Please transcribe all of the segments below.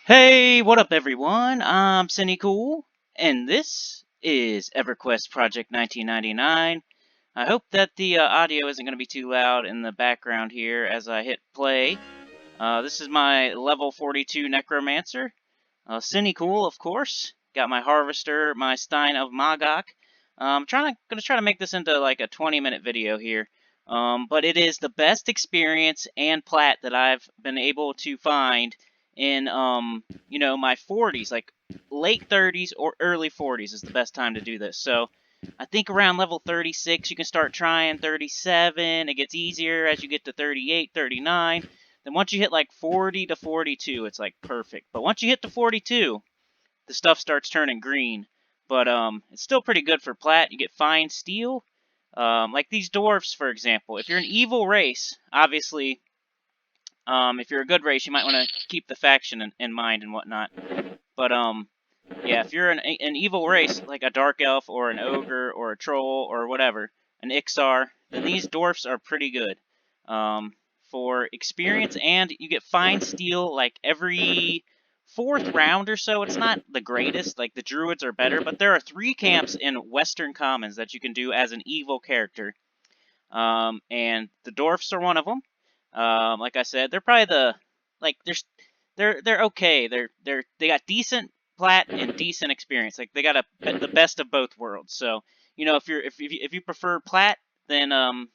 Hey, what up, everyone? I'm Cool, and this is Everquest Project 1999. I hope that the audio isn't going to be too loud in the background here as I hit play. This is my level 42 Necromancer. Cool, of course. Got my Harvester, my Stein of Magok. Gonna try to make this into like a 20-minute video here. But it is the best experience and plat that I've been able to find in my 40s, like late 30s or early 40s is the best time to do this. So I think around level 36 you can start trying. 37, it gets easier as you get to 38, 39. Then once you hit like 40 to 42, it's like perfect. But once you hit to 42, the stuff starts turning green. But it's still pretty good for plat. You get fine steel. Like these dwarfs, for example. If you're an evil race, obviously, if you're a good race, you might want to keep the faction in mind and whatnot. But yeah, if you're an evil race, like a dark elf or an ogre or a troll or whatever, an Ixar, then these dwarfs are pretty good. For experience, and you get fine steel like every 4th round or so. It's not the greatest, like the druids are better, but there are 3 camps in Western Commons that you can do as an evil character. And the dwarfs are one of them. Like I said, they're probably they're okay. They got decent plat and decent experience. Like they got the best of both worlds. So if you prefer plat, then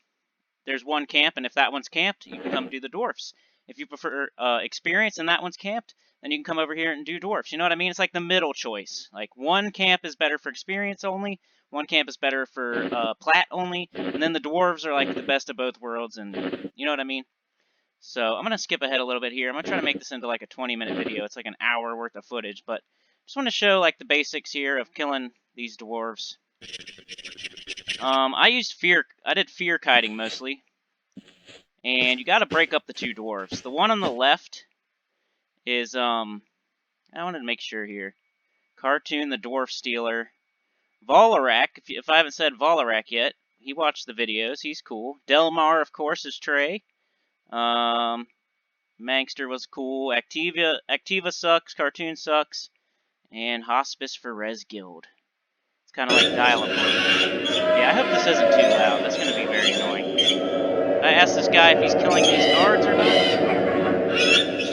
there's one camp, and if that one's camped, you can come do the dwarfs. If you prefer experience and that one's camped, then you can come over here and do dwarfs. You know what I mean? It's like the middle choice. Like one camp is better for experience only, one camp is better for plat only, and then the dwarves are like the best of both worlds, and you know what I mean? So I'm going to skip ahead a little bit here. I'm going to try to make this into like a 20-minute video. It's like an hour worth of footage, but just want to show like the basics here of killing these dwarves. I did fear kiting mostly. And you got to break up the 2 dwarves. The one on the left is, I wanted to make sure here. Cartoon the Dwarf Stealer. Volarak, if I haven't said Volarak yet, he watched the videos. He's cool. Delmar, of course, is Trey. Mangster was cool. Activa sucks. Cartoon sucks. And Hospice for Res Guild. It's kind of like dial-up. Yeah, I hope this isn't too loud. That's going to be very annoying. I asked this guy if he's killing these guards or not. See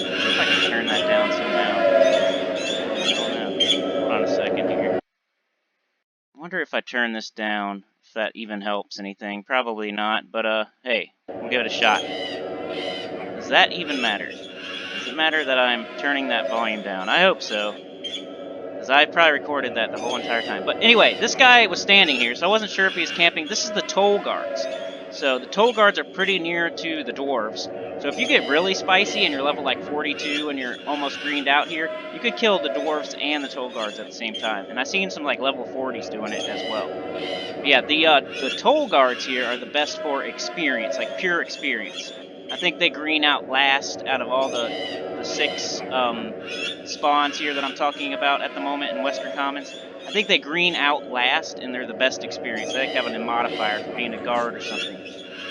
if I can turn that down somehow. I don't know. Hold on a second here. I wonder if I turn this down, if that even helps anything. Probably not, but hey, we'll give it a shot. Does that even matter? Does it matter that I'm turning that volume down? I hope so, because I probably recorded that the whole entire time. But anyway, this guy was standing here, so I wasn't sure if he was camping. This is the toll guards. So the toll guards are pretty near to the dwarves. So if you get really spicy and you're level like 42 and you're almost greened out here, you could kill the dwarves and the toll guards at the same time. And I've seen some like level 40s doing it as well. But yeah, the toll guards here are the best for experience, like pure experience. I think they green out last out of all the 6 spawns here that I'm talking about at the moment in Western Commons. I think they green out last, and they're the best experience. They have a modifier for being a guard or something.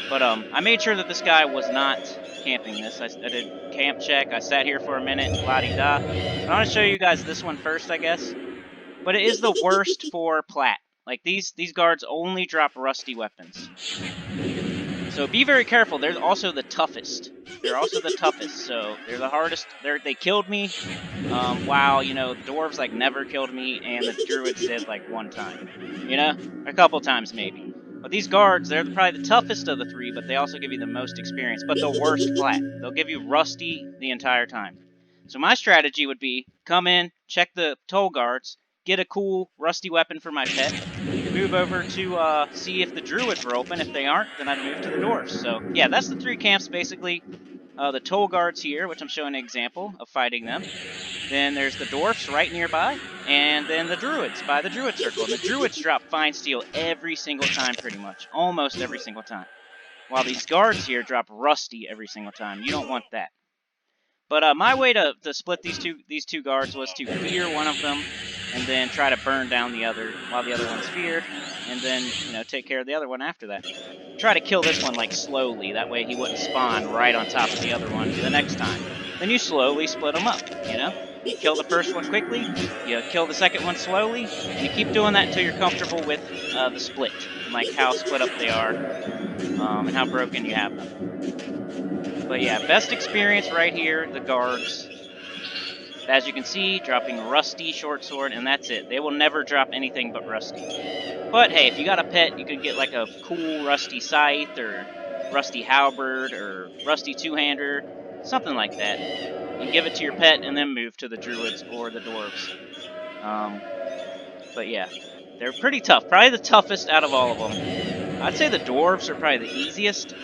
But I made sure that this guy was not camping this. I did camp check. I sat here for a minute, la-di-da. I want to show you guys this one first, I guess. But it is the worst for plat. Like, these guards only drop rusty weapons. So be very careful. They're also the toughest. So they're the hardest. They killed me. Wow, the dwarves like never killed me, and the druids did like one time. A couple times maybe. But these guards, they're probably the toughest of the 3, but they also give you the most experience, but the worst plat. They'll give you rusty the entire time. So my strategy would be come in, check the toll guards, get a cool rusty weapon for my pet, move over to see if the druids were open. If they aren't, then I'd move to the dwarves. So yeah, that's the 3 camps basically. The toll guards here, which I'm showing an example of fighting them. Then there's the dwarfs right nearby, and then the druids by the druid circle. And the druids drop fine steel every single time, pretty much. Almost every single time. While these guards here drop rusty every single time. You don't want that. But my way to split these two guards was to fear one of them, and then try to burn down the other while the other one's feared, and then, take care of the other one after that. Try to kill this one, like, slowly. That way he wouldn't spawn right on top of the other one the next time. Then you slowly split them up, You kill the first one quickly, you kill the second one slowly, and you keep doing that until you're comfortable with the split, and like how split up they are, and how broken you have them. But yeah, best experience right here, the guards. As you can see, dropping Rusty Short Sword, and that's it. They will never drop anything but Rusty. But hey, if you got a pet, you can get like a cool Rusty Scythe, or Rusty Halberd, or Rusty Two-Hander, something like that, and give it to your pet, and then move to the Druids or the Dwarves. But yeah, they're pretty tough. Probably the toughest out of all of them. I'd say the Dwarves are probably the easiest.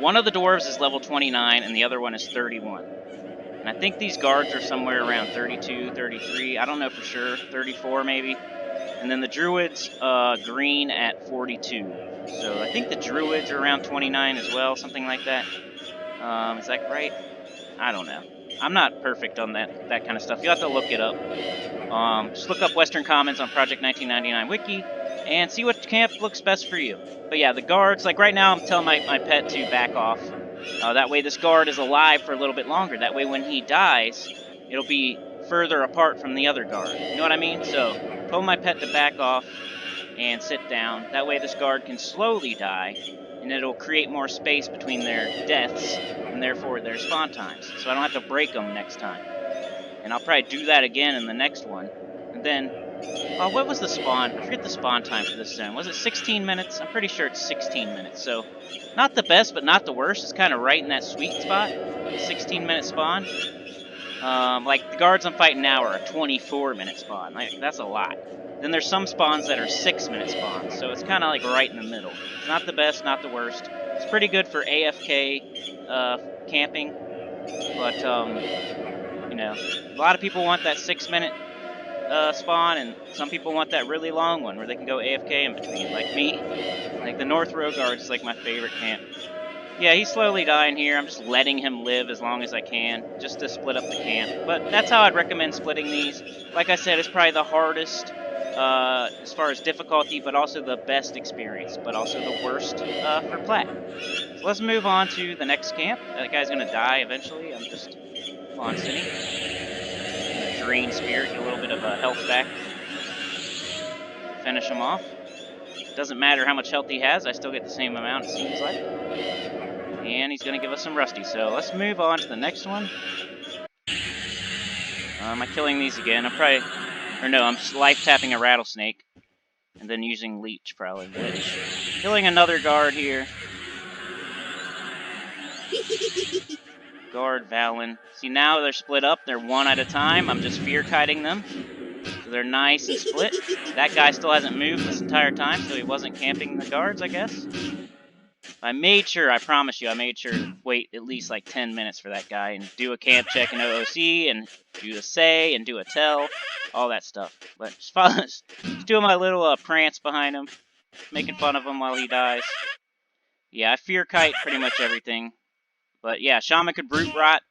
One of the Dwarves is level 29, and the other one is 31. And I think these guards are somewhere around 32, 33. I don't know for sure. 34 maybe. And then the Druids, green at 42. So I think the Druids are around 29 as well, something like that. Is that right? I don't know. I'm not perfect on that kind of stuff. You'll have to look it up. Just look up Western Commons on Project 1999 Wiki and see what camp looks best for you. But yeah, the guards, like right now I'm telling my pet to back off. That way this guard is alive for a little bit longer. That way when he dies, it'll be further apart from the other guard. You know what I mean? So, told my pet to back off and sit down. That way this guard can slowly die, and it'll create more space between their deaths, and therefore their spawn times. So I don't have to break them next time. And I'll probably do that again in the next one. And then, what was the spawn? I forget the spawn time for this zone. Was it 16 minutes? I'm pretty sure it's 16 minutes. So, not the best, but not the worst. It's kind of right in that sweet spot. 16-minute spawn. Like, the guards I'm fighting now are a 24-minute spawn. Like, that's a lot. Then there's some spawns that are 6-minute spawns. So it's kind of like right in the middle. It's not the best, not the worst. It's pretty good for AFK camping. But, you know, a lot of people want that 6-minute spawn, and some people want that really long one where they can go AFK in between, like me. Like, the North Row Guards is like my favorite camp. Yeah, he's slowly dying here. I'm just letting him live as long as I can, just to split up the camp. But that's how I'd recommend splitting these. Like I said, it's probably the hardest as far as difficulty, but also the best experience, but also the worst for plat. So let's move on to the next camp. That guy's going to die eventually. I'm just... Come on, Cinny. I'm going to drain Spirit, get a little bit of health back. Finish him off. Doesn't matter how much health he has, I still get the same amount, it seems like. And he's going to give us some Rusty, so let's move on to the next one. Am I killing these again? I'm probably... Or no, I'm just life-tapping a Rattlesnake. And then using Leech, probably. Lich. Killing another guard here. Guard, Valen. See, now they're split up. They're one at a time. I'm just fear-kiting them. So they're nice and split. That guy still hasn't moved this entire time, so he wasn't camping the guards, I guess. I made sure, I promise you, I made sure to wait at least like 10 minutes for that guy and do a camp check in OOC and do a say and do a tell, all that stuff. But just doing my little prance behind him, making fun of him while he dies. Yeah, I fear kite pretty much everything. But yeah, Shaman could brute rot.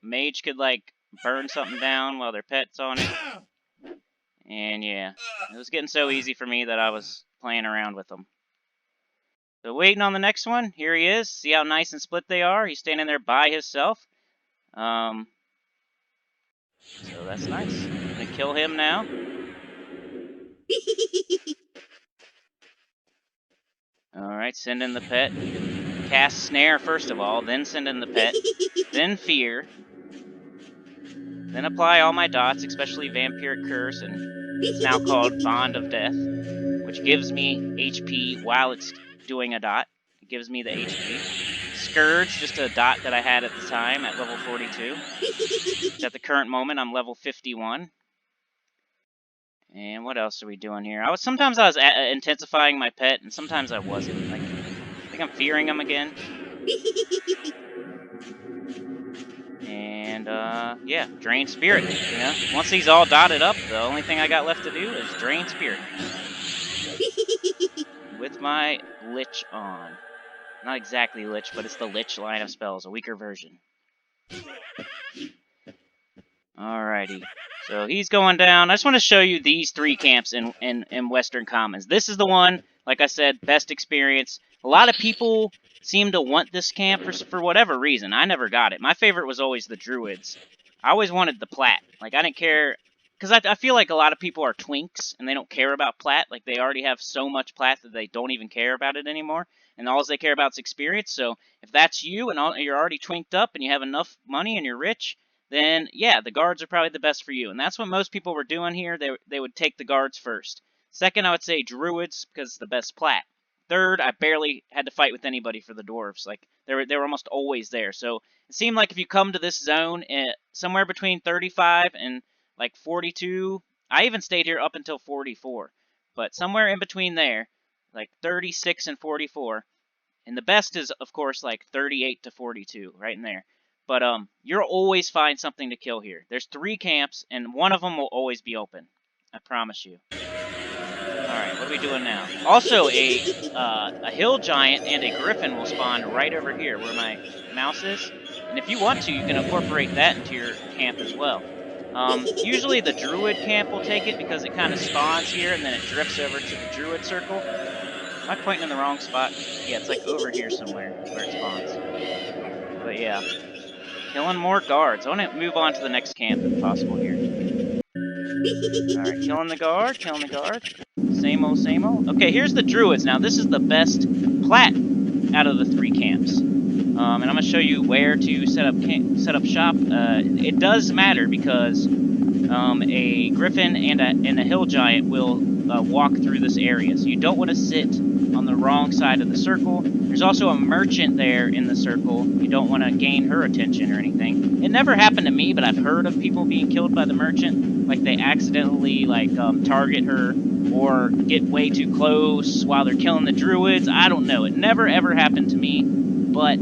Mage could like burn something down while their pet's on it. And yeah, it was getting so easy for me that I was playing around with them. So waiting on the next one. Here he is. See how nice and split they are? He's standing there by himself. So that's nice. I'm gonna kill him now. Alright, send in the pet. Cast Snare first of all, then send in the pet. Then Fear. Then apply all my dots, especially Vampiric Curse, and it's now called Bond of Death, which gives me HP while it's doing a dot. It gives me the HP. Scourge, just a dot that I had at the time at level 42. Which at the current moment, I'm level 51. And what else are we doing here? Sometimes I was intensifying my pet, and sometimes I wasn't. Like, I think I'm fearing him again. And, yeah, Drain Spirit, you know? Once he's all dotted up, the only thing I got left to do is Drain Spirit. With my Lich on. Not exactly Lich, but it's the Lich line of spells, a weaker version. Alrighty. So he's going down. I just want to show you these three camps in Western Commons. This is the one, like I said, best experience. A lot of people seem to want this camp for whatever reason. I never got it. My favorite was always the Druids. I always wanted the plat. Like, I didn't care, because I feel like a lot of people are twinks, and they don't care about plat. Like, they already have so much plat that they don't even care about it anymore, and all they care about is experience. So, if that's you, and you're already twinked up, and you have enough money, and you're rich, then, yeah, the guards are probably the best for you. And that's what most people were doing here. They would take the guards first. Second, I would say Druids, because it's the best plat. Third, I barely had to fight with anybody for the dwarves. Like, they were almost always there. So it seemed like if you come to this zone somewhere between 35 and like 42, I even stayed here up until 44. But somewhere in between there, like 36 and 44, and the best is, of course, like 38 to 42, right in there. But you'll always find something to kill here. There's 3 camps, and one of them will always be open. I promise you. Alright, what are we doing now? Also, a hill giant and a griffin will spawn right over here where my mouse is. And if you want to, you can incorporate that into your camp as well. Usually the druid camp will take it because it kind of spawns here and then it drifts over to the druid circle. Am I pointing in the wrong spot? Yeah, it's like over here somewhere where it spawns. But yeah, killing more guards. I want to move on to the next camp if possible here. Alright, killing the guard, killing the guard. Same old, same old. Okay, here's the Druids. Now, this is the best plat out of the 3 camps. And I'm going to show you where to set up shop. It does matter because a griffin and a hill giant will walk through this area. So you don't want to sit on the wrong side of the circle. There's also a merchant there in the circle. You don't want to gain her attention or anything. It never happened to me, but I've heard of people being killed by the merchant. Like, they accidentally, like, target her or get way too close while they're killing the druids. I don't know. It never, ever happened to me, but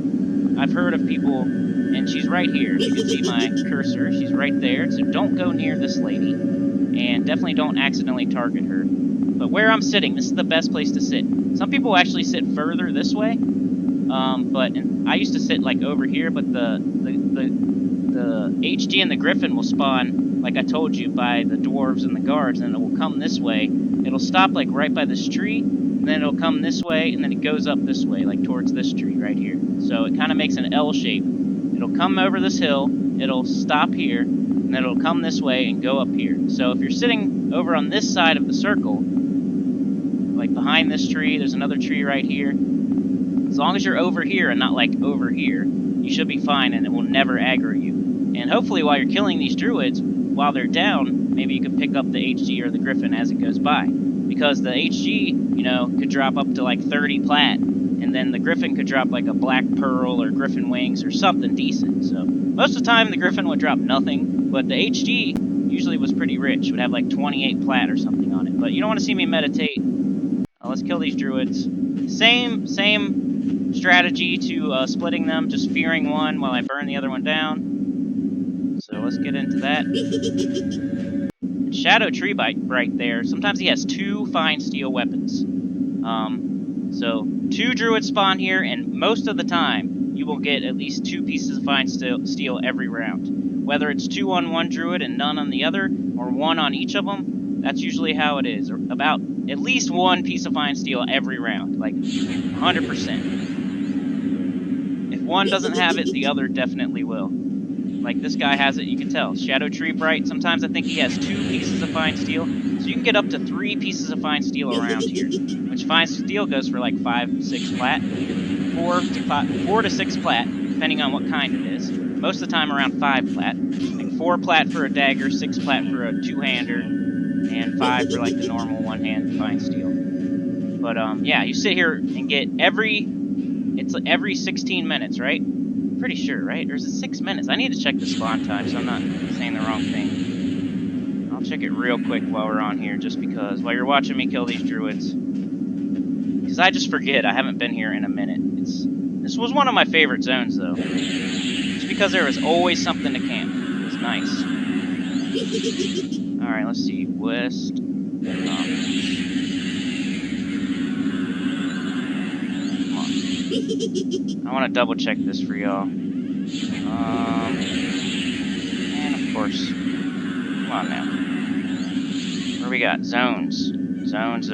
I've heard of people, and she's right here. You can see my cursor. She's right there, so don't go near this lady, and definitely don't accidentally target her. But where I'm sitting, this is the best place to sit. Some people actually sit further this way, and I used to sit, like, over here, but the HG and the griffin will spawn, like I told you, by the dwarves and the guards, and it will come this way. It'll stop, like, right by this tree, and then it'll come this way, and then it goes up this way, like, towards this tree right here. So it kind of makes an L shape. It'll come over this hill, it'll stop here, and then it'll come this way and go up here. So if you're sitting over on this side of the circle, like behind this tree, there's another tree right here. As long as you're over here and not, like, over here, you should be fine, and it will never aggro you. And hopefully while you're killing these druids, while they're down, maybe you can pick up the HG or the griffin as it goes by. Because the HG, you know, could drop up to like 30 plat, and then the griffin could drop like a black pearl or griffin wings or something decent. So most of the time the griffin would drop nothing, but the HG usually was pretty rich. It would have like 28 plat or something on it. But you don't want to see me meditate. Let's kill these druids. Same strategy to splitting them, just fearing one while I burn the other one down. So let's get into that. Shadow Tree right there. Sometimes he has 2 fine steel weapons. So 2 druids spawn here, and most of the time you will get at least 2 pieces of fine steel every round. Whether it's 2 on one druid and none on the other, or 1 on each of them, that's usually how it is. About at least 1 piece of fine steel every round, like 100%. If one doesn't have it, the other definitely will. Like, this guy has it, you can tell. Shadow Tree Bright, sometimes I think he has 2 pieces of fine steel. So you can get up to 3 pieces of fine steel around here. Which fine steel goes for like 5, 6 plat. 4 to 6 plat, depending on what kind it is. Most of the time around 5 plat. Like 4 plat for a dagger, 6 plat for a 2-hander, and 5 for like the normal 1-hand fine steel. But yeah, you sit here and get every 16 minutes, right? Pretty sure, right? Or is it 6 minutes? I need to check the spawn time so I'm not saying the wrong thing. I'll check it real quick while we're on here, just because, while you're watching me kill these druids. Because I just forget, I haven't been here in a minute. This was one of my favorite zones, though. Just because there was always something to camp. It was nice. Alright, let's see. West. Come on. I want to double check this for y'all. And of course, come on now. Where we got? Zones. Zones.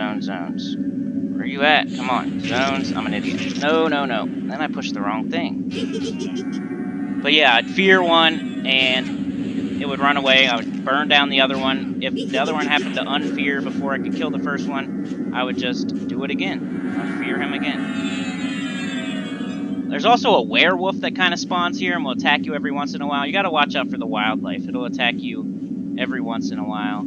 Where are you at? Come on. Zones. I'm an idiot. No, no, no. Then I pushed the wrong thing. But yeah, I'd fear one, and it would run away. I would burn down the other one. If the other one happened to unfear before I could kill the first one, I would just do it again. I'd fear him again. There's also a werewolf that kind of spawns here and will attack you every once in a while. You got to watch out for the wildlife. It'll attack you every once in a while.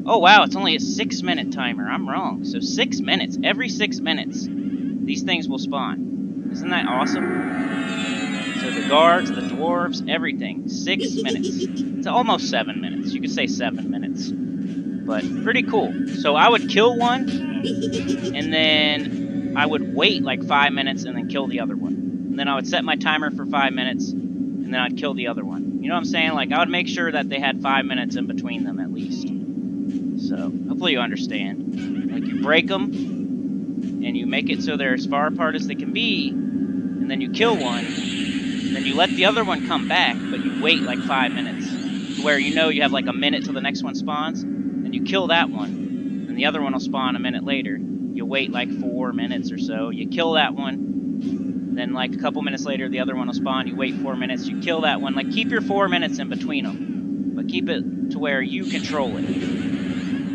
Oh wow, it's only a 6-minute timer. I'm wrong. So 6 minutes. Every 6 minutes, these things will spawn. Isn't that awesome? So the guards, the dwarves, everything. 6 minutes. It's almost 7 minutes. You could say 7 minutes. But pretty cool. So I would kill one, and then I would wait like 5 minutes and then kill the other one. And then I would set my timer for 5 minutes, and then I'd kill the other one. You know what I'm saying? Like, I would make sure that they had 5 minutes in between them at least. So, hopefully you understand. Like, you break them, and you make it so they're as far apart as they can be, and then you kill one, then you let the other one come back, but you wait like 5 minutes, to where you know you have like a minute till the next one spawns, then you kill that one, and the other one will spawn a minute later. You wait like 4 minutes or so, you kill that one, then like a couple minutes later the other one will spawn, you wait 4 minutes, you kill that one. Like, keep your 4 minutes in between them, but keep it to where you control it.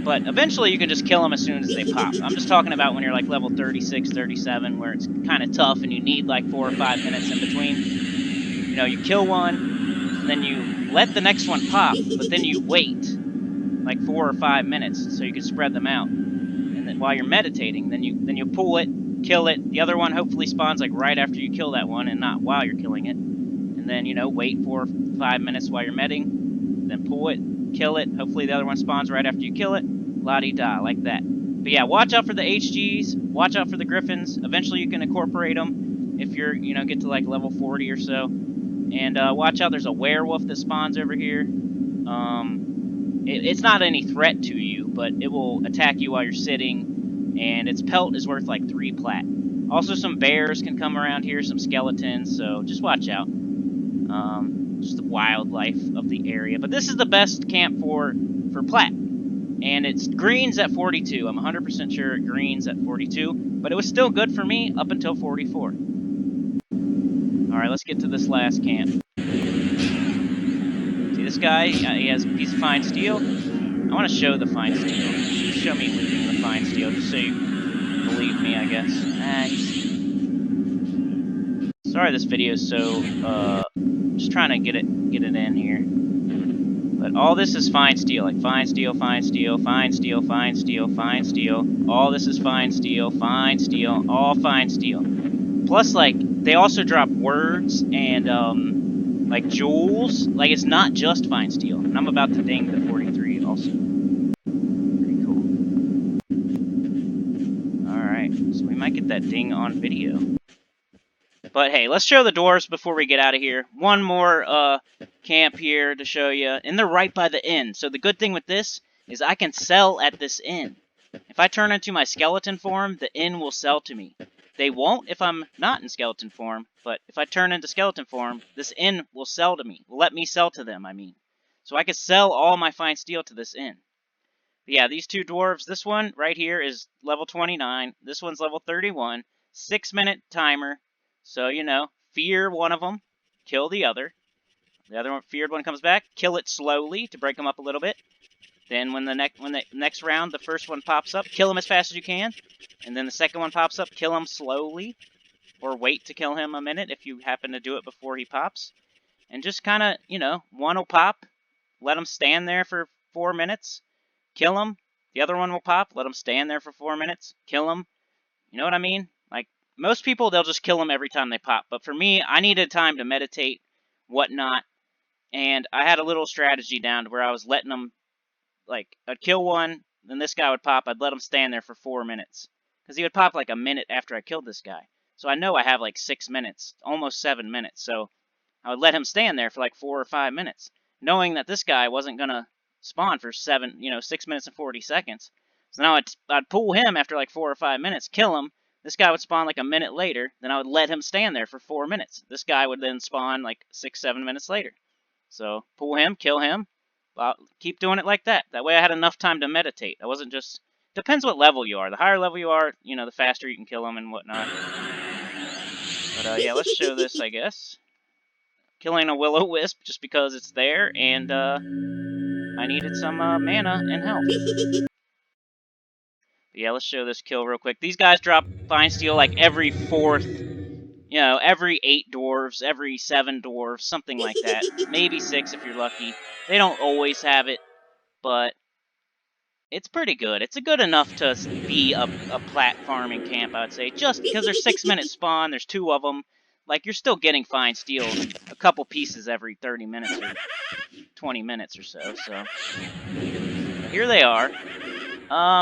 But eventually you can just kill them as soon as they pop. I'm just talking about when you're like level 36, 37, where it's kind of tough and you need like 4 or 5 minutes in between. You know, you kill one, and then you let the next one pop, but then you wait like 4 or 5 minutes so you can spread them out. And then while you're meditating, then you pull it, kill it. The other one hopefully spawns like right after you kill that one and not while you're killing it. And then, you know, wait 4 or 5 minutes while you're medding, then pull it, kill it. Hopefully the other one spawns right after you kill it. La-di-da, like that. But yeah, watch out for the HGs. Watch out for the griffins. Eventually you can incorporate them if you're, you know, get to like level 40 or so. And watch out, there's a werewolf that spawns over here. It's not any threat to you, but it will attack you while you're sitting. And its pelt is worth like 3 plat. Also, some bears can come around here, some skeletons, so just watch out. Just the wildlife of the area. But this is the best camp for plat. And it's greens at 42. I'm 100% sure it greens at 42. But it was still good for me up until 44. Alright, let's get to this last camp. See this guy? He has a piece of fine steel. I want to show the fine steel. Show me looting the fine steel, just so you believe me, I guess. Sorry this video is so, just trying to get it in here. But all this is fine steel, like fine steel, fine steel, fine steel, fine steel, fine steel. All this is fine steel, all fine steel. Plus, like, they also drop words and, like, jewels. Like, it's not just fine steel. And I'm about to ding the 43 also. Pretty cool. Alright, so we might get that ding on video. But hey, let's show the dwarves before we get out of here. One more camp here to show you. And they're right by the inn. So the good thing with this is I can sell at this inn. If I turn into my skeleton form, the inn will sell to me. They won't if I'm not in skeleton form, but if I turn into skeleton form, this inn will sell to me. Will let me sell to them, I mean. So I can sell all my fine steel to this inn. But yeah, these two dwarves, this one right here is level 29. This one's level 31. 6-minute timer. So, you know, fear one of them, kill the other. The other one, feared one comes back, kill it slowly to break them up a little bit. Then when the next round, the first one pops up, kill him as fast as you can. And then the second one pops up, kill him slowly. Or wait to kill him a minute if you happen to do it before he pops. And just kind of, you know, one will pop, let him stand there for 4 minutes, kill him. The other one will pop, let him stand there for 4 minutes, kill him. You know what I mean? Like, most people, they'll just kill them every time they pop. But for me, I needed time to meditate, whatnot. And I had a little strategy down to where I was letting them, like, I'd kill one, then this guy would pop. I'd let him stand there for 4 minutes. Because he would pop like a minute after I killed this guy. So I know I have like 6 minutes, almost 7 minutes. So I would let him stand there for like 4 or 5 minutes. Knowing that this guy wasn't going to spawn for 6 minutes and 40 seconds. So now I'd pull him after like 4 or 5 minutes, kill him. This guy would spawn like a minute later, then I would let him stand there for 4 minutes. This guy would then spawn like 6-7 minutes later. So, pull him, kill him, keep doing it like that. That way I had enough time to meditate. I wasn't just depends what level you are. The higher level you are, you know, the faster you can kill them and whatnot. But yeah, let's show this, I guess. Killing a will-o-wisp just because it's there, and I needed some mana and health. But yeah, let's show this kill real quick. These guys drop Fine Steel like every 4th, you know, every 8 dwarves, every 7 dwarves, something like that. Maybe 6 if you're lucky. They don't always have it, but it's pretty good. It's good enough to be a plat farming camp, I would say. Just because there's 6-minute spawn, there's 2 of them. Like, you're still getting Fine Steel a couple pieces every 30 minutes or 20 minutes or so. So here they are.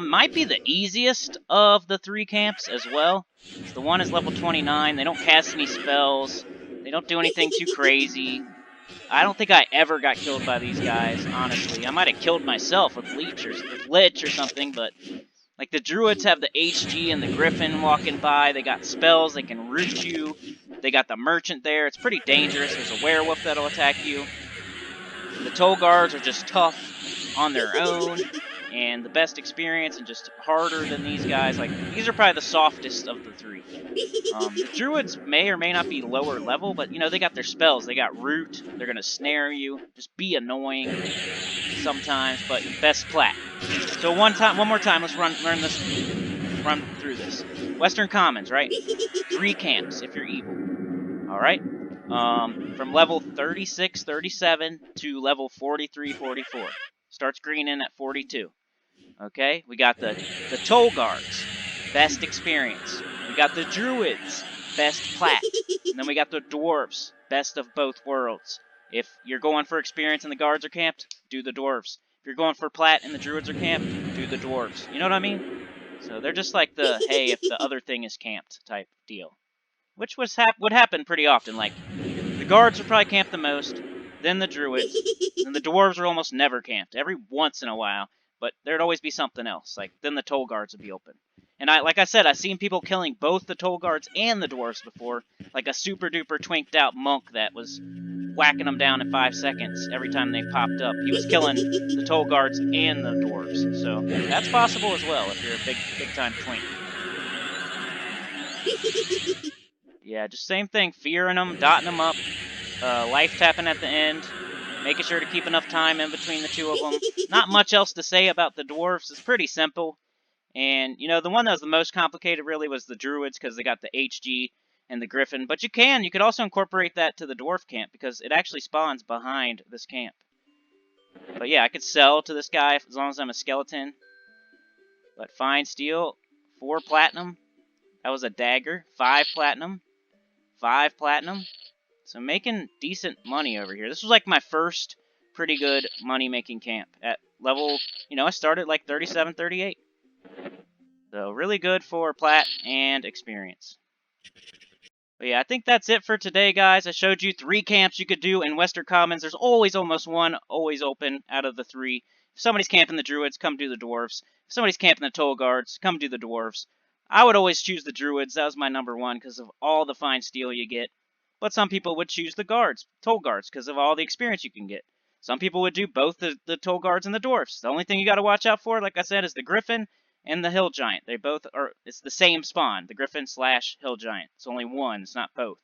Might be the easiest of the 3 camps as well. So the one is level 29. They don't cast any spells. They don't do anything too crazy. I don't think I ever got killed by these guys, honestly. I might have killed myself with Lich or something, but like the Druids have the HG and the Griffin walking by. They got spells, they can root you. They got the Merchant there. It's pretty dangerous. There's a werewolf that'll attack you. The Toll Guards are just tough on their own, and the best experience and just harder than these guys. Like, these are probably the softest of the 3. The Druids may or may not be lower level, but, you know, they got their spells. They got Root. They're going to snare you. Just be annoying sometimes, but best plat. So one more time, let's run through this. Western Commons, right? 3 camps if you're evil. All right? From level 36, 37 to level 43, 44. Starts greening at 42. Okay? We got the Toll Guards. Best experience. We got the Druids. Best plat. And then we got the Dwarves. Best of both worlds. If you're going for experience and the guards are camped, do the Dwarves. If you're going for plat and the Druids are camped, do the Dwarves. You know what I mean? So they're just like the, hey, if the other thing is camped type deal. Which would happen pretty often. Like, the guards would probably camp the most, then the Druids, and the Dwarves are almost never camped. Every once in a while, but there'd always be something else. Like, then the Toll Guards would be open. And like I said, I've seen people killing both the Toll Guards and the Dwarves before. Like a super duper twinked out monk that was whacking them down in 5 seconds every time they popped up. He was killing the Toll Guards and the Dwarves. So that's possible as well if you're a big time twink. Yeah, just same thing. Fearing them, dotting them up, life tapping at the end, making sure to keep enough time in between the 2 of them. Not much else to say about the Dwarves. It's pretty simple. And, you know, the one that was the most complicated really was the Druids because they got the HG and the Griffin. But you could also incorporate that to the Dwarf camp because it actually spawns behind this camp. But yeah, I could sell to this guy as long as I'm a skeleton. But Fine Steel, 4 platinum. That was a dagger. 5 platinum. 5 platinum. So making decent money over here. This was like my first pretty good money-making camp at level, you know, I started like 37, 38. So really good for plat and experience. But yeah, I think that's it for today, guys. I showed you 3 camps you could do in Western Commons. There's always almost one always open out of the 3. If somebody's camping the Druids, come do the Dwarves. If somebody's camping the Toll Guards, come do the Dwarves. I would always choose the Druids. That was my number 1 because of all the Fine Steel you get. But some people would choose the Guards, Toll Guards, because of all the experience you can get. Some people would do both the Toll Guards and the Dwarfs. The only thing you got to watch out for, like I said, is the Griffin and the Hill Giant. They both are, it's the same spawn, the Griffin / Hill Giant. It's only one, it's not both.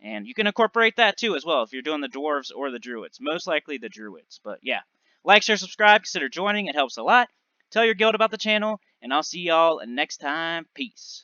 And you can incorporate that too as well if you're doing the Dwarves or the Druids. Most likely the Druids, but yeah. Like, share, subscribe, consider joining, it helps a lot. Tell your guild about the channel, and I'll see y'all next time. Peace.